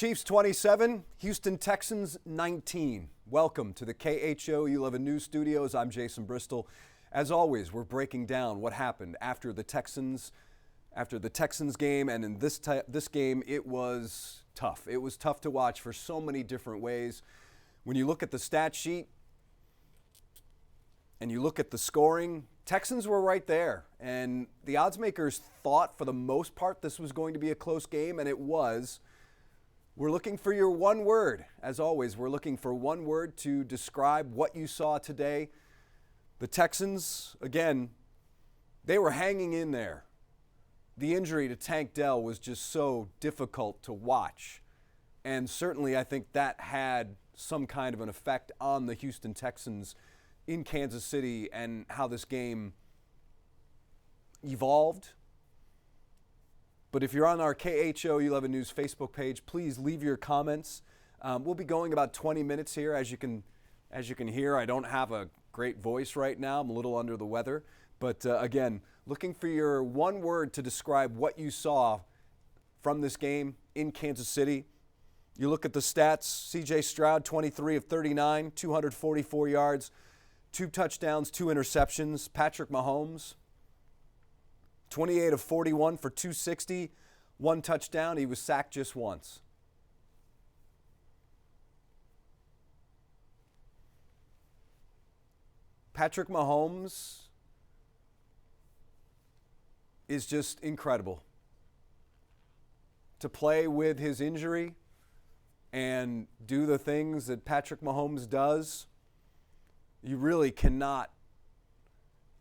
Chiefs 27, Houston Texans 19. Welcome to the KHOU 11 News Studios. I'm Jason Bristol. As always, we're breaking down what happened after the Texans game, and in this game, it was tough. It was tough to watch for so many different ways. When you look at the stat sheet and you look at the scoring, Texans were right there, and the odds makers thought for the most part this was going to be a close game, and it was. We're looking for your one word. As always, we're looking for one word to describe what you saw today. The Texans, again, they were hanging in there. The injury to Tank Dell was just so difficult to watch. And certainly I think that had some kind of an effect on the Houston Texans in Kansas City and how this game evolved. But if you're on our KHOU 11 News Facebook page, please leave your comments. We'll be going about 20 minutes here. As you can hear, I don't have a great voice right now. I'm a little under the weather. But again, looking for your one word to describe what you saw from this game in Kansas City. You look at the stats, C.J. Stroud, 23 of 39, 244 yards, 2 touchdowns, 2 interceptions. Patrick Mahomes, 28 of 41 for 260, 1 touchdown. He was sacked just once. Patrick Mahomes is just incredible. To play with his injury and do the things that Patrick Mahomes does, you really cannot.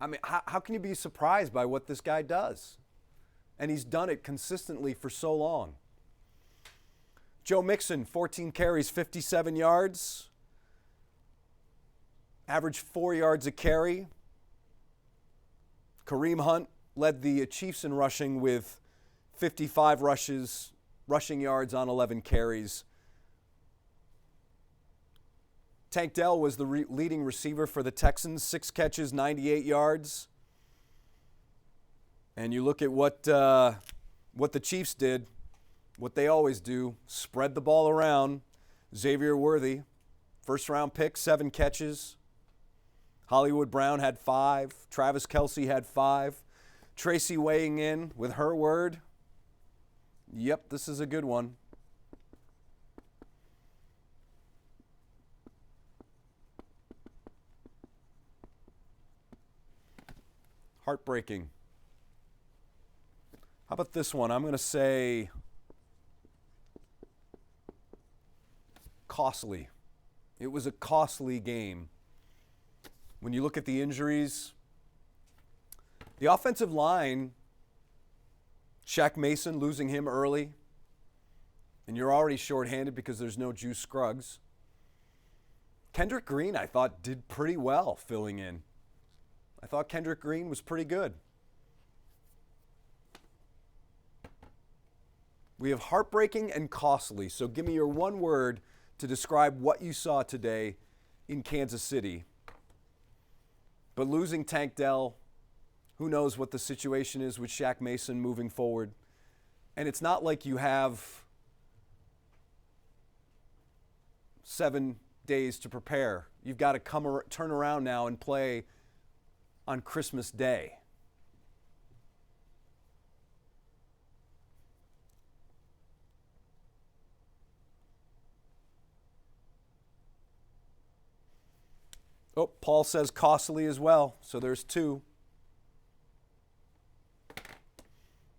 I mean, how can you be surprised by what this guy does? And he's done it consistently for so long. Joe Mixon, 14 carries, 57 yards. Averaged 4 yards a carry. Kareem Hunt led the Chiefs in rushing with 55 rushing yards on 11 carries. Tank Dell was the leading receiver for the Texans, 6 catches, 98 yards. And you look at what the Chiefs did, what they always do, spread the ball around. Xavier Worthy, first-round pick, 7 catches. Hollywood Brown had 5. Travis Kelce had 5. Tracy weighing in with her word. Yep, this is a good one. Heartbreaking. How about this one? I'm going to say costly. It was a costly game. When you look at the injuries, the offensive line, Shaq Mason losing him early, and you're already shorthanded because there's no Juice Scruggs. Kendrick Green, I thought, did pretty well filling in. I thought Kendrick Green was pretty good. We have heartbreaking and costly. So give me your one word to describe what you saw today in Kansas City. But losing Tank Dell, who knows what the situation is with Shaq Mason moving forward. And it's not like you have 7 days to prepare. You've got to turn around now and play on Christmas Day. Oh, Paul says costly as well, so there's 2.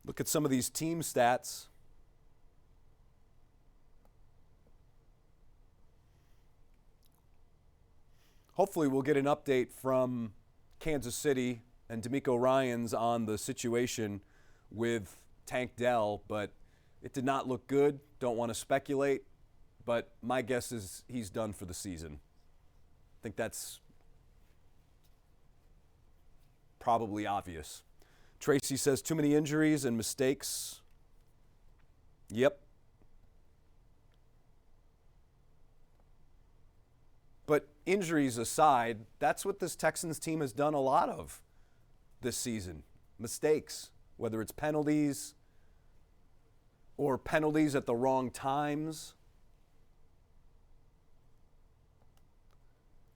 Look at some of these team stats. Hopefully we'll get an update from Kansas City and D'Amico Ryans on the situation with Tank Dell, but it did not look good. Don't want to speculate, but my guess is he's done for the season. I think that's probably obvious. Tracy says too many injuries and mistakes. Yep. But injuries aside, that's what this Texans team has done a lot of this season. Mistakes, whether it's penalties or penalties at the wrong times.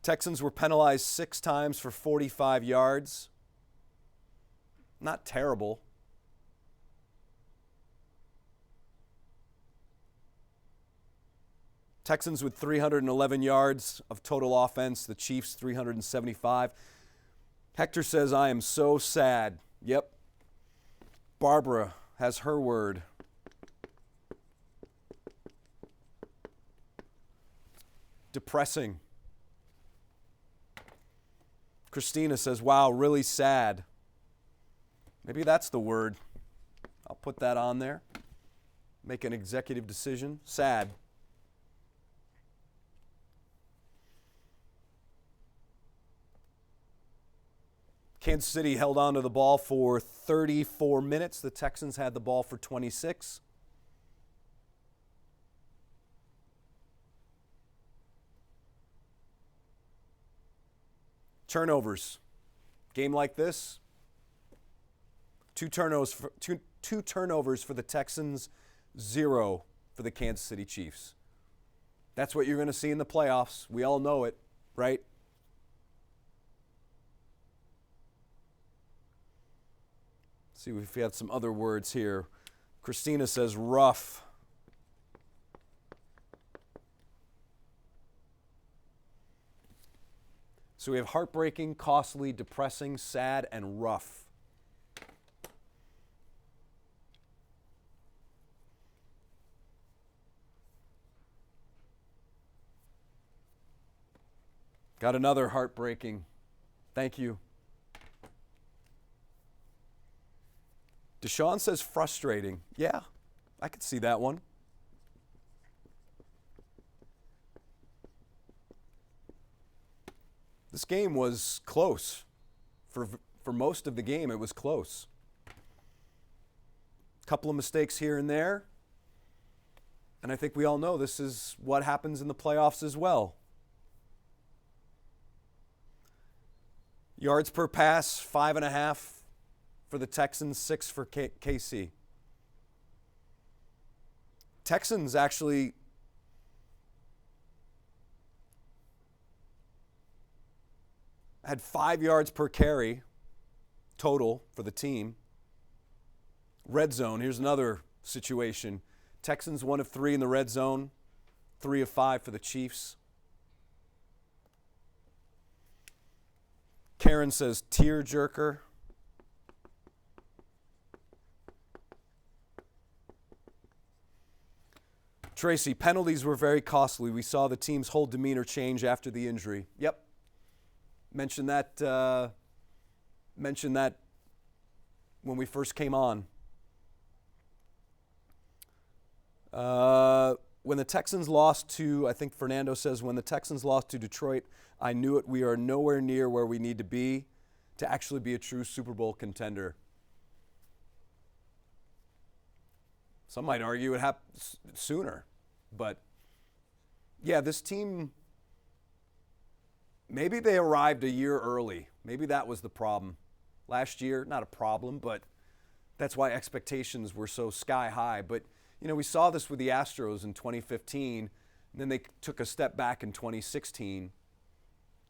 Texans were penalized 6 times for 45 yards. Not terrible. Texans with 311 yards of total offense. The Chiefs 375. Hector says, I am so sad. Yep. Barbara has her word. Depressing. Christina says, wow, really sad. Maybe that's the word. I'll put that on there. Make an executive decision. Sad. Kansas City held on to the ball for 34 minutes. The Texans had the ball for 26. Turnovers. Game like this, two turnovers for the Texans, 0 for the Kansas City Chiefs. That's what you're going to see in the playoffs. We all know it, right? See if we have some other words here. Christina says rough. So we have heartbreaking, costly, depressing, sad, and rough. Got another heartbreaking. Thank you. Deshaun says frustrating. Yeah, I could see that one. This game was close. For most of the game, it was close. A couple of mistakes here and there. And I think we all know this is what happens in the playoffs as well. Yards per pass, 5.5 for the Texans, 6 for KC. Texans actually had 5 yards per carry total for the team. Red zone, here's another situation. Texans 1 of 3 in the red zone, 3 of 5 for the Chiefs. Karen says tearjerker. Tracy, penalties were very costly. We saw the team's whole demeanor change after the injury. Yep. Mentioned that when we first came on. When the Texans lost to, I think Fernando says, when the Texans lost to Detroit, I knew it. We are nowhere near where we need to be to actually be a true Super Bowl contender. Some might argue it happened sooner. But, yeah, this team, maybe they arrived a year early. Maybe that was the problem. Last year, not a problem, but that's why expectations were so sky high. But, you know, we saw this with the Astros in 2015, and then they took a step back in 2016.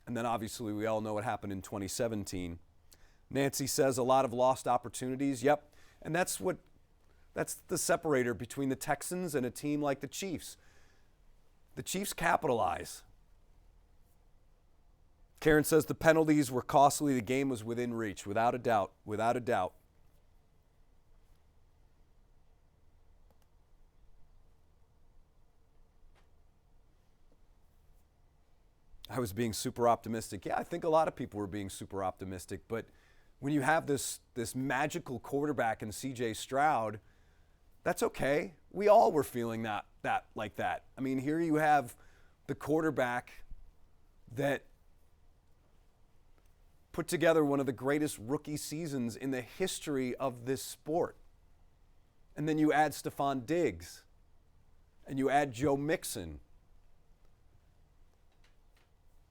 And then, obviously, we all know what happened in 2017. Nancy says a lot of lost opportunities. Yep, and that's the separator between the Texans and a team like the Chiefs. The Chiefs capitalize. Karen says the penalties were costly. The game was within reach, without a doubt, without a doubt. I was being super optimistic. Yeah, I think a lot of people were being super optimistic, but when you have this magical quarterback in C.J. Stroud, that's okay. We all were feeling that like that. I mean, here you have the quarterback that put together one of the greatest rookie seasons in the history of this sport. And then you add Stephon Diggs, and you add Joe Mixon,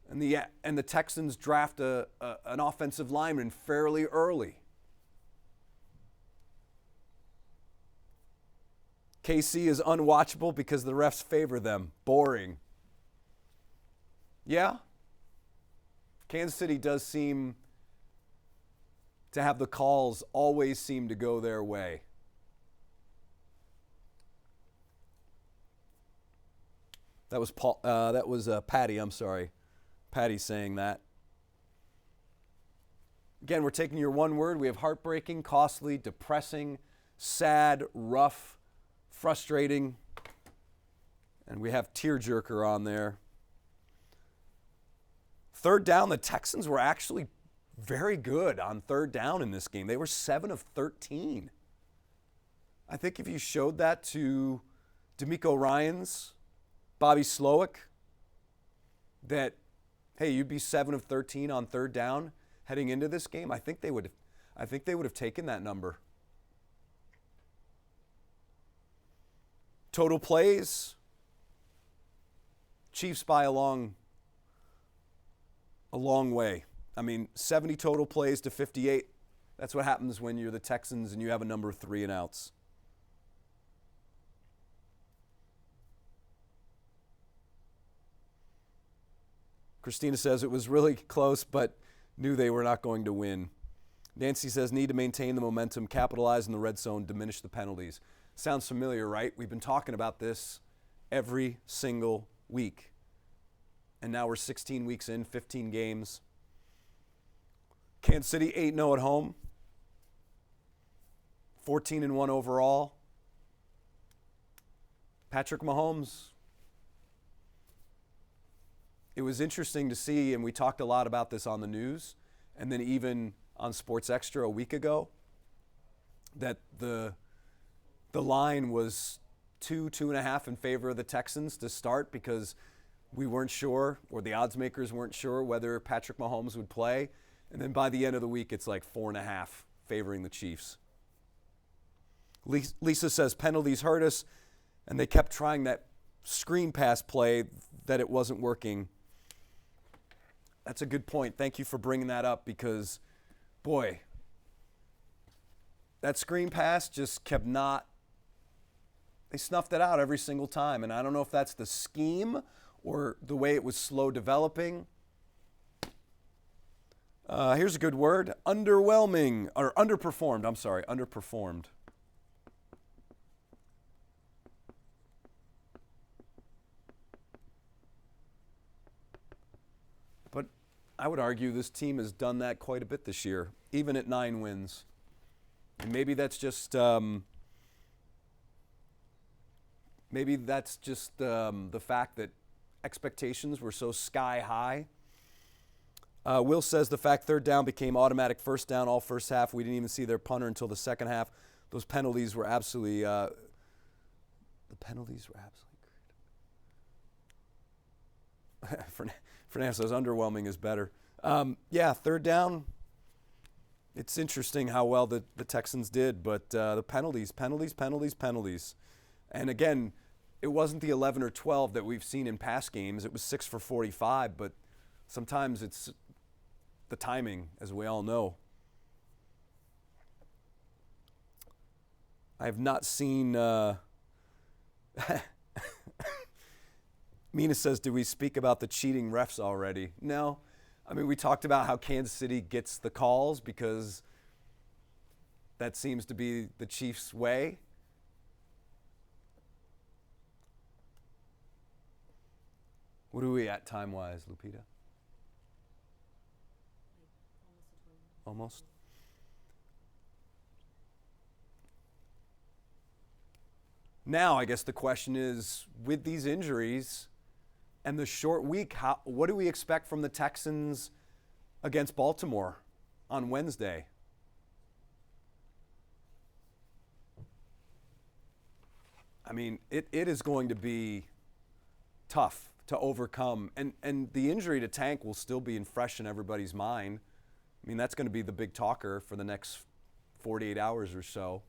and the Texans draft an offensive lineman fairly early. KC is unwatchable because the refs favor them. Boring. Yeah. Kansas City does seem to have the calls always seem to go their way. That was Patty. I'm sorry, Patty saying that. Again, we're taking your one word. We have heartbreaking, costly, depressing, sad, rough, frustrating, and we have tearjerker on there. Third down, the Texans were actually very good on third down in this game. They were 7 of 13. I think if you showed that to D'Amico Ryans, Bobby Slowick, that, hey, you'd be 7 of 13 on third down heading into this game, I think they would have taken that number. Total plays, Chiefs by a long way. I mean, 70 total plays to 58. That's what happens when you're the Texans and you have a number of 3 and outs. Christina says it was really close, but knew they were not going to win. Nancy says need to maintain the momentum, capitalize in the red zone, diminish the penalties. Sounds familiar, right? We've been talking about this every single week. And now we're 16 weeks in, 15 games. Kansas City 8-0 at home. 14-1 overall. Patrick Mahomes. It was interesting to see, and we talked a lot about this on the news, and then even on Sports Extra a week ago, that the line was 2.5 in favor of the Texans to start because we weren't sure, or the odds makers weren't sure whether Patrick Mahomes would play. And then by the end of the week, it's like 4.5 favoring the Chiefs. Lisa says penalties hurt us, and they kept trying that screen pass play that it wasn't working. That's a good point. Thank you for bringing that up because, boy, that screen pass just kept not, they snuffed it out every single time. And I don't know if that's the scheme or the way it was slow developing. Here's a good word, underwhelming, or underperformed, underperformed. But I would argue this team has done that quite a bit this year, even at 9 wins. And maybe that's just the fact that expectations were so sky high. Will says the fact third down became automatic first down all first half. We didn't even see their punter until the second half. Those penalties were absolutely Fernando says underwhelming is better. Third down. It's interesting how well the Texans did, but the penalties. And again, it wasn't the 11 or 12 that we've seen in past games. It was 6 for 45, but sometimes it's the timing, as we all know. I have not seen... Mina says, do we speak about the cheating refs already? No. I mean, we talked about how Kansas City gets the calls because that seems to be the Chiefs' way. What are we at time-wise, Lupita? Almost. Now, I guess the question is, with these injuries and the short week, what do we expect from the Texans against Baltimore on Wednesday? I mean, it is going to be tough to overcome. And the injury to Tank will still be fresh in everybody's mind. I mean, that's going to be the big talker for the next 48 hours or so.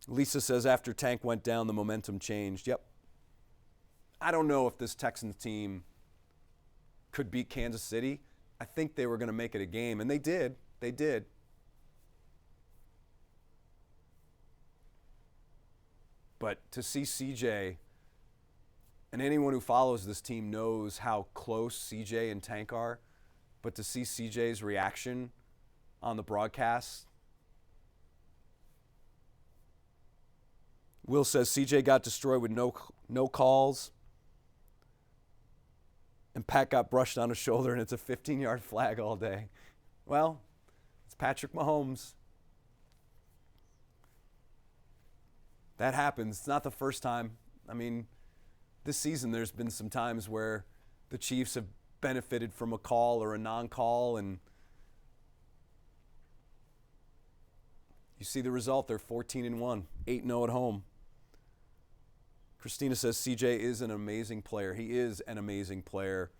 Lisa says after Tank went down, the momentum changed. Yep. I don't know if this Texans team could beat Kansas City. I think they were going to make it a game, and they did. They did. But to see CJ, and anyone who follows this team knows how close CJ and Tank are, but to see CJ's reaction on the broadcast. Will says CJ got destroyed with no calls, and Pat got brushed on his shoulder, and it's a 15-yard flag all day. Well, it's Patrick Mahomes. That happens. It's not the first time. I mean, this season there's been some times where the Chiefs have benefited from a call or a non-call, and you see the result. They're 14-1, 8-0 at home. Christina says CJ is an amazing player. He is an amazing player.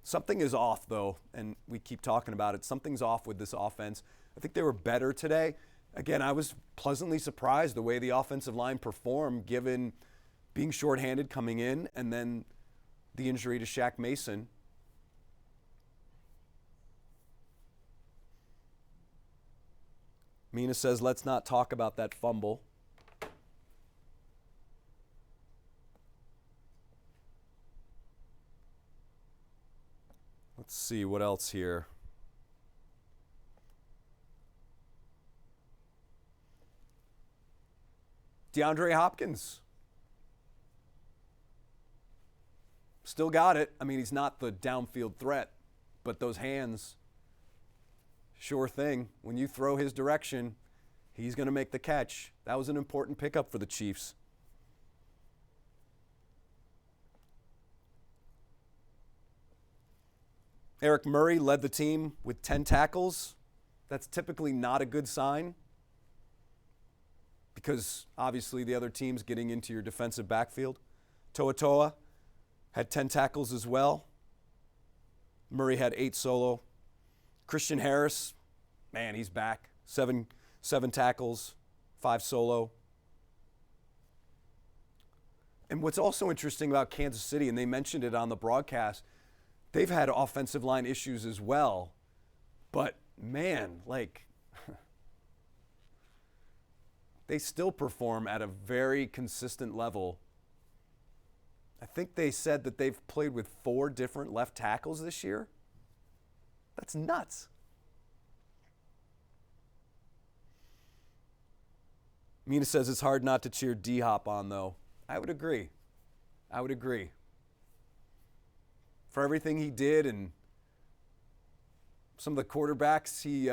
Something is off, though, and we keep talking about it. Something's off with this offense. I think they were better today. Again, I was pleasantly surprised the way the offensive line performed, given being shorthanded coming in and then the injury to Shaq Mason. Mina says, let's not talk about that fumble. Let's see what else here. DeAndre Hopkins. Still got it. I mean, he's not the downfield threat, but those hands, sure thing. When you throw his direction, he's going to make the catch. That was an important pickup for the Chiefs. Eric Murray led the team with 10 tackles. That's typically not a good sign because obviously the other team's getting into your defensive backfield. Toa had 10 tackles as well. Murray had 8 solo. Christian Harris, man, he's back. Seven tackles, 5 solo. And what's also interesting about Kansas City, and they mentioned it on the broadcast, they've had offensive line issues as well. But, man, they still perform at a very consistent level. I think they said that they've played with 4 different left tackles this year. That's nuts. Mina says it's hard not to cheer D-Hop on, though. I would agree. For everything he did and some of the quarterbacks he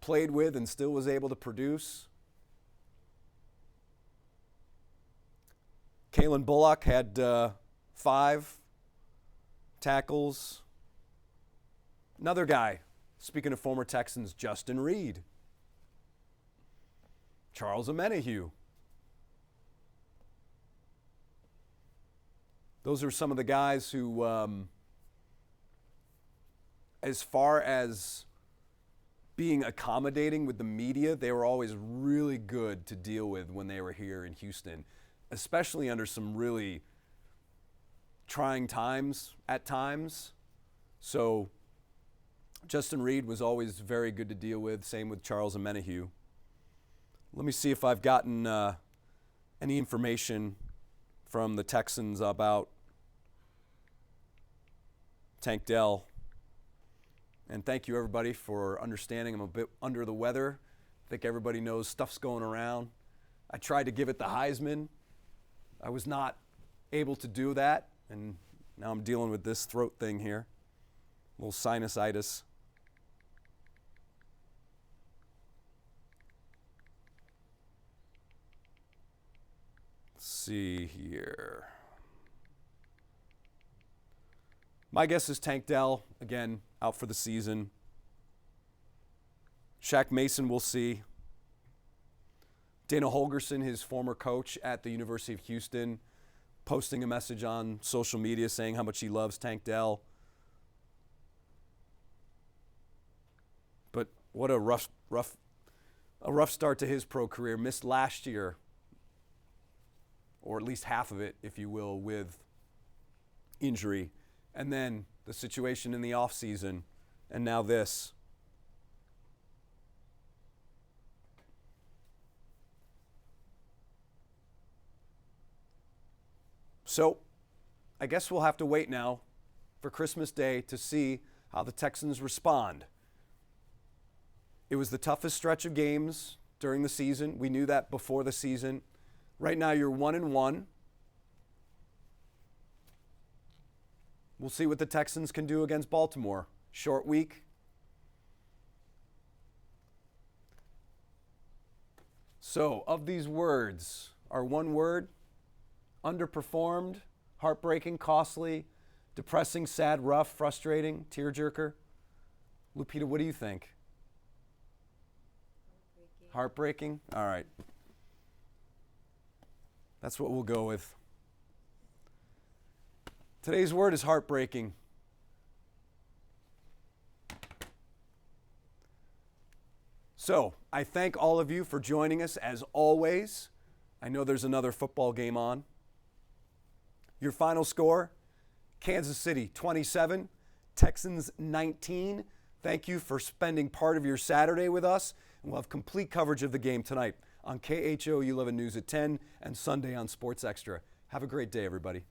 played with and still was able to produce. Kalen Bullock had 5 tackles. Another guy, speaking of former Texans, Justin Reed. Charles Omenihu. Those are some of the guys who, as far as being accommodating with the media, they were always really good to deal with when they were here in Houston, especially under some really trying times at times. So Justin Reed was always very good to deal with, same with Charles Omenihu. Let me see if I've gotten any information from the Texans about Tank Dell. And thank you, everybody, for understanding. I'm a bit under the weather. I think everybody knows stuff's going around. I tried to give it the Heisman. I was not able to do that, and now I'm dealing with this throat thing here. A little sinusitis. Let's see here. My guess is Tank Dell, again, out for the season. Shaq Mason, we'll see. Dana Holgerson, his former coach at the University of Houston, posting a message on social media saying how much he loves Tank Dell. But what a rough start to his pro career. Missed last year, or at least half of it, if you will, with injury. And then the situation in the offseason, and now this. So I guess we'll have to wait now for Christmas Day to see how the Texans respond. It was the toughest stretch of games during the season. We knew that before the season. Right now you're 1-1. We'll see what the Texans can do against Baltimore. Short week. So, of these words, our one word: underperformed, heartbreaking, costly, depressing, sad, rough, frustrating, tearjerker. Lupita, what do you think? Heartbreaking? All right. That's what we'll go with. Today's word is heartbreaking. So, I thank all of you for joining us as always. I know there's another football game on. Your final score: Kansas City 27, Texans 19. Thank you for spending part of your Saturday with us. And we'll have complete coverage of the game tonight on KHOU 11 News at 10 and Sunday on Sports Extra. Have a great day, everybody.